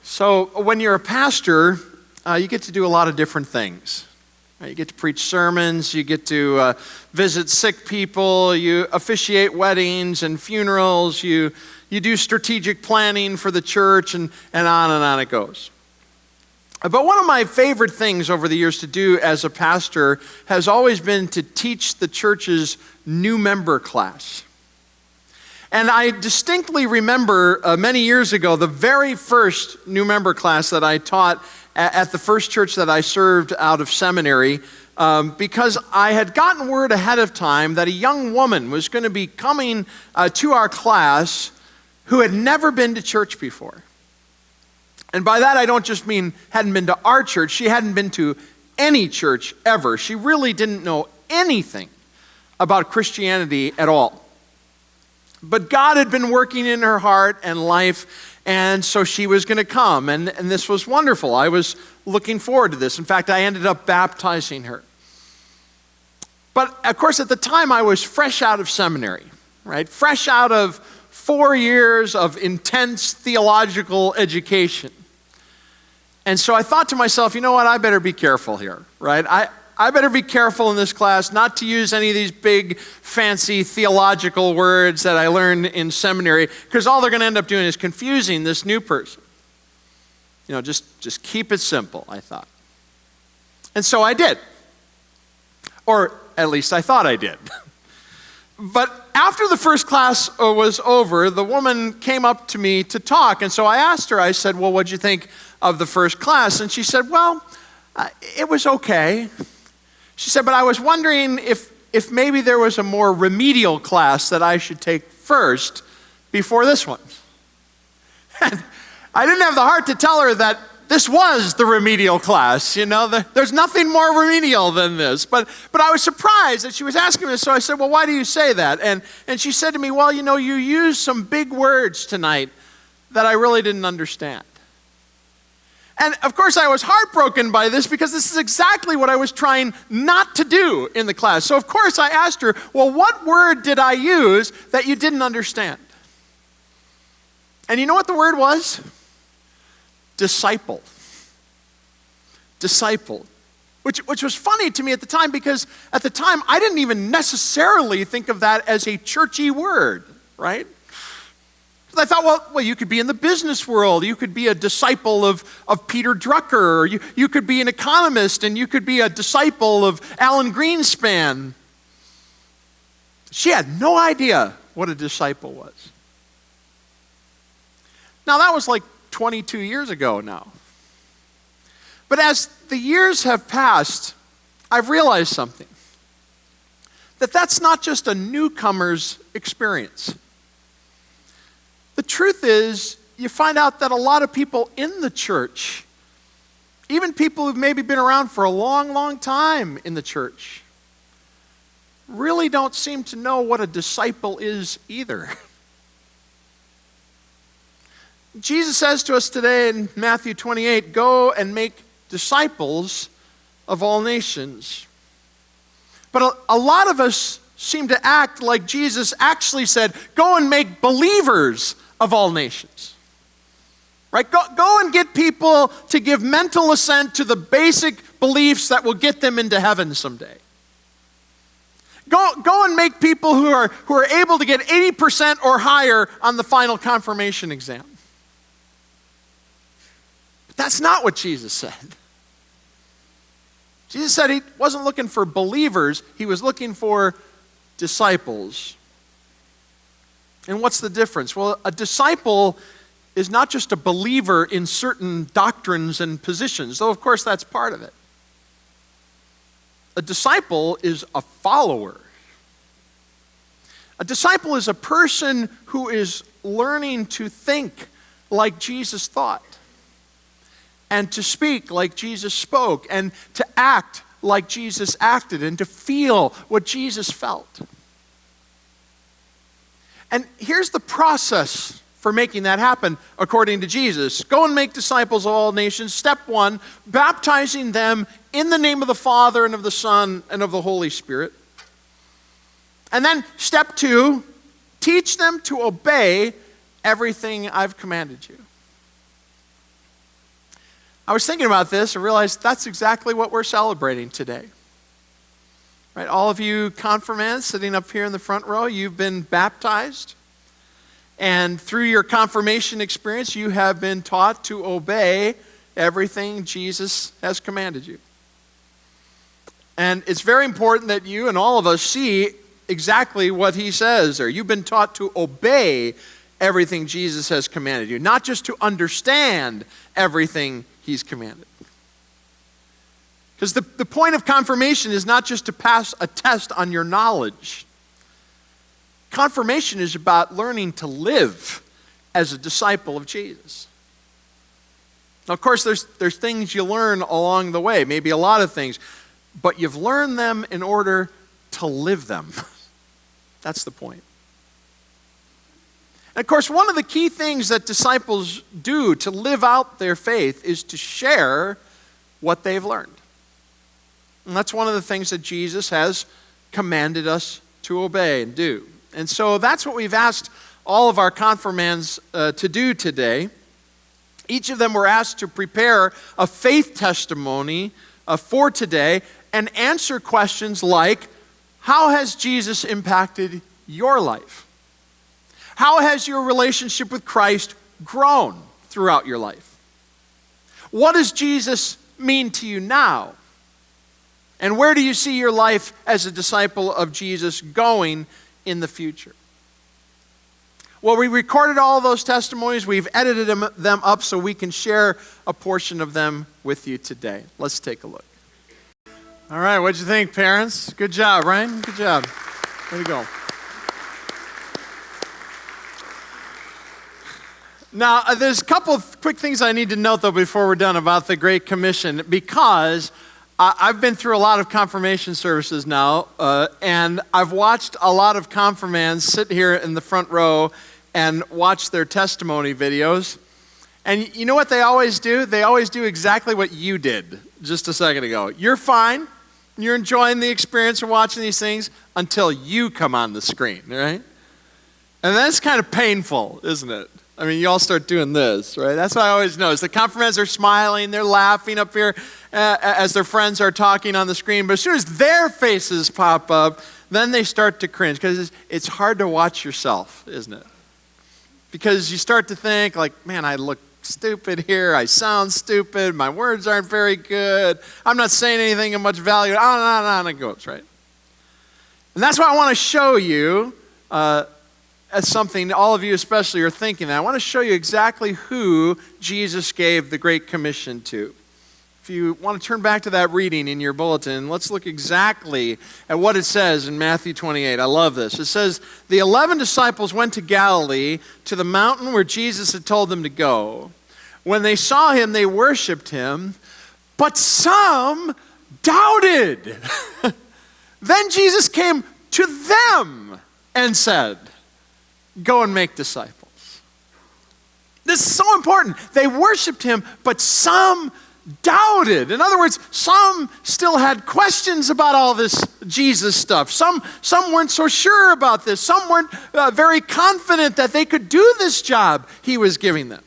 So when you're a pastor, you get to do a lot of different things. You get to preach sermons, you get to visit sick people, you officiate weddings and funerals, you do strategic planning for the church, and on it goes. But one of my favorite things over the years to do as a pastor has always been to teach the church's new member class. And I distinctly remember many years ago, the very first new member class that I taught at the first church that I served out of seminary, because I had gotten word ahead of time that a young woman was going to be coming to our class who had never been to church before. And by that, I don't just mean hadn't been to our church. She hadn't been to any church ever. She really didn't know anything about Christianity at all. But God had been working in her heart and life, and so she was going to come, and this was wonderful. I was looking forward to this. In fact, I ended up baptizing her. But, of course, at the time, I was fresh out of seminary, right? Fresh out of 4 years of intense theological education. And so I thought to myself, you know what, I better be careful here, right? I better be careful in this class not to use any of these big, fancy theological words that I learned in seminary, because all they're going to end up doing is confusing this new person. You know, just keep it simple, I thought. And so I did. Or at least I thought I did. But after the first class was over, the woman came up to me to talk. And so I asked her, I said, well, what'd you think of the first class? And she said, well, it was okay. She said, but I was wondering if maybe there was a more remedial class that I should take first before this one. And I didn't have the heart to tell her that this was the remedial class. You know, there's nothing more remedial than this. But I was surprised that she was asking me this, so I said, well, why do you say that? And she said to me, well, you know, you used some big words tonight that I really didn't understand. And of course, I was heartbroken by this because this is exactly what I was trying not to do in the class. So of course, I asked her, well, what word did I use that you didn't understand? And you know what the word was? Disciple. Disciple. Which was funny to me at the time, because at the time, I didn't even necessarily think of that as a churchy word, right? I thought, well, you could be in the business world. You could be a disciple of Peter Drucker. Or you could be an economist, and you could be a disciple of Alan Greenspan. She had no idea what a disciple was. Now, that was like 22 years ago now. But as the years have passed, I've realized something. That's not just a newcomer's experience. The truth is, you find out that a lot of people in the church, even people who've maybe been around for a long, long time in the church, really don't seem to know what a disciple is either. Jesus says to us today in Matthew 28, go and make disciples of all nations. But a lot of us seem to act like Jesus actually said, go and make believers of all nations. Right? Go and get people to give mental assent to the basic beliefs that will get them into heaven someday. Go and make people who are able to get 80% or higher on the final confirmation exam. But that's not what Jesus said. Jesus said he wasn't looking for believers, he was looking for disciples. And what's the difference? Well, a disciple is not just a believer in certain doctrines and positions, though of course that's part of it. A disciple is a follower. A disciple is a person who is learning to think like Jesus thought, and to speak like Jesus spoke, and to act like Jesus acted, and to feel what Jesus felt. And here's the process for making that happen according to Jesus. Go and make disciples of all nations. Step 1, baptizing them in the name of the Father and of the Son and of the Holy Spirit. And then step 2, teach them to obey everything I've commanded you. I was thinking about this and realized that's exactly what we're celebrating today. Right? All of you confirmands sitting up here in the front row, you've been baptized. And through your confirmation experience, you have been taught to obey everything Jesus has commanded you. And it's very important that you and all of us see exactly what he says there. You've been taught to obey everything Jesus has commanded you, not just to understand everything he's commanded. Because the point of confirmation is not just to pass a test on your knowledge. Confirmation is about learning to live as a disciple of Jesus. Now, of course, there's things you learn along the way, maybe a lot of things, but you've learned them in order to live them. That's the point. And of course, one of the key things that disciples do to live out their faith is to share what they've learned. And that's one of the things that Jesus has commanded us to obey and do. And so that's what we've asked all of our confirmands to do today. Each of them were asked to prepare a faith testimony for today and answer questions like, how has Jesus impacted your life? How has your relationship with Christ grown throughout your life? What does Jesus mean to you now? And where do you see your life as a disciple of Jesus going in the future? Well, we recorded all of those testimonies. We've edited them up so we can share a portion of them with you today. Let's take a look. All right, what'd you think, parents? Good job, Ryan. Good job. Way to go. Now, there's a couple of quick things I need to note, though, before we're done about the Great Commission, because I've been through a lot of confirmation services now, and I've watched a lot of confirmands sit here in the front row and watch their testimony videos. And you know what they always do? They always do exactly what you did just a second ago. You're fine. You're enjoying the experience of watching these things until you come on the screen, right? And that's kind of painful, isn't it? I mean, you all start doing this, right? That's what I always notice. The confirmands are smiling, they're laughing up here as their friends are talking on the screen. But as soon as their faces pop up, then they start to cringe, because it's hard to watch yourself, isn't it? Because you start to think, like, man, I look stupid here, I sound stupid, my words aren't very good, I'm not saying anything of much value, on it goes, right? And that's why I want to show you, as something all of you especially are thinking that. I want to show you exactly who Jesus gave the Great Commission to. If you want to turn back to that reading in your bulletin, let's look exactly at what it says in Matthew 28. I love this. It says, the 11 disciples went to Galilee, to the mountain where Jesus had told them to go. When they saw him, they worshiped him, but some doubted. Then Jesus came to them and said, go and make disciples. This is so important. They worshiped him, but some doubted. In other words, some still had questions about all this Jesus stuff. Some weren't so sure about this. Some weren't very confident that they could do this job he was giving them.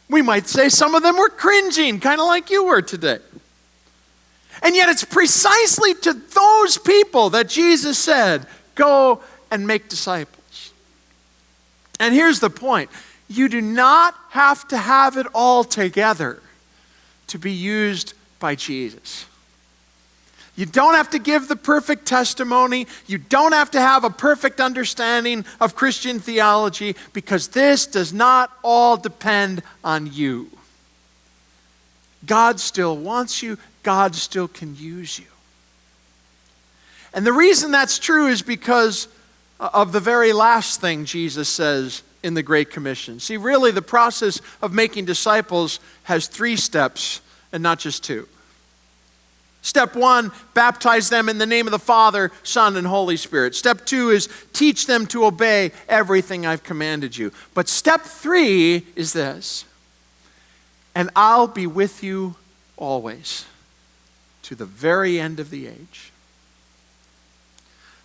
We might say some of them were cringing, kind of like you were today. And yet it's precisely to those people that Jesus said, go and make disciples. And here's the point. You do not have to have it all together to be used by Jesus. You don't have to give the perfect testimony. You don't have to have a perfect understanding of Christian theology, because this does not all depend on you. God still wants you. God still can use you. And the reason that's true is because of the very last thing Jesus says in the Great Commission. See, really, the process of making disciples has 3 steps and not just 2. Step 1, baptize them in the name of the Father, Son, and Holy Spirit. Step 2 is teach them to obey everything I've commanded you. But step 3 is this, and I'll be with you always to the very end of the age.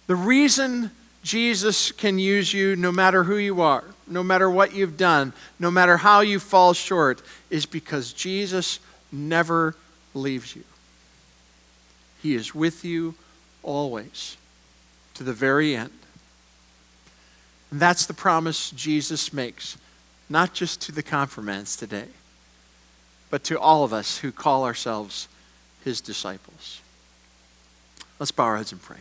The reason Jesus can use you no matter who you are, no matter what you've done, no matter how you fall short, is because Jesus never leaves you. He is with you always, to the very end. And that's the promise Jesus makes, not just to the confirmands today, but to all of us who call ourselves his disciples. Let's bow our heads and pray.